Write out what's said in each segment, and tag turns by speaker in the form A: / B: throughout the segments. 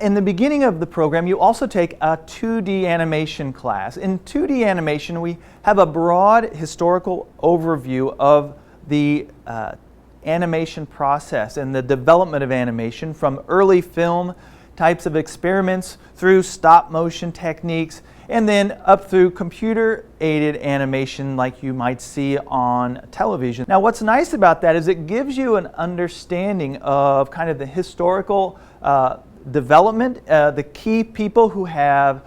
A: In the beginning of the program, you also take a 2D animation class. In 2D animation, we have a broad historical overview of the animation process and the development of animation, from early film types of experiments through stop motion techniques, and then up through computer-aided animation like you might see on television. Now, what's nice about that is it gives you an understanding of kind of the historical development, the key people who have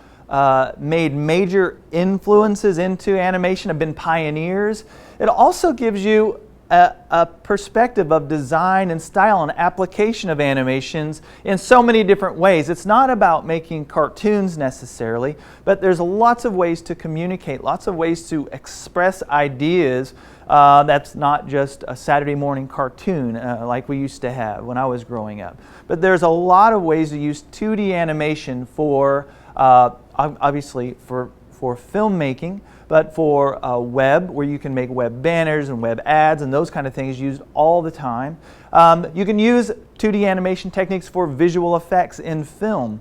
A: made major influences into animation, have been pioneers. It also gives you a perspective of design and style and application of animations in so many different ways. It's not about making cartoons necessarily, but there's lots of ways to communicate, lots of ways to express ideas. That's not just a Saturday morning cartoon like we used to have when I was growing up. But there's a lot of ways to use 2D animation for, obviously, for filmmaking, but for web, where you can make web banners and web ads and those kind of things used all the time. You can use 2D animation techniques for visual effects in film.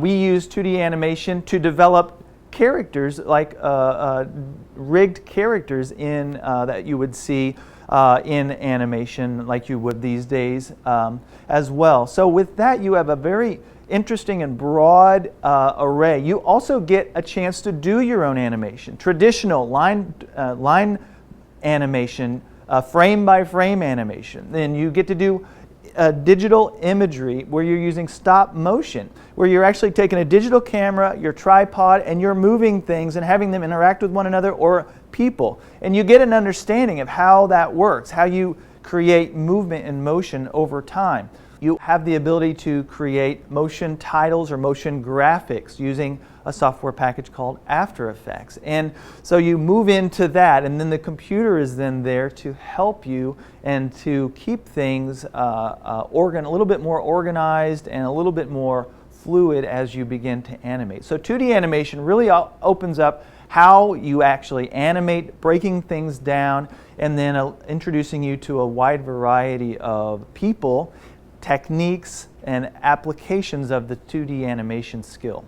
A: We use 2D animation to develop characters, like rigged characters in that you would see in animation like you would these days as well. So with that, you have a very interesting and broad array. You also get a chance to do your own animation, traditional line animation, frame by frame animation. Then you get to do digital imagery where you're using stop motion, where you're actually taking a digital camera, your tripod, and you're moving things and having them interact with one another or people. And you get an understanding of how that works, how you create movement and motion over time. You have the ability to create motion titles or motion graphics using a software package called After Effects. And so you move into that, and then the computer is then there to help you and to keep things a little bit more organized and a little bit more fluid as you begin to animate. So 2D animation really opens up how you actually animate, breaking things down, and then introducing you to a wide variety of people, techniques, and applications of the 2D animation skill.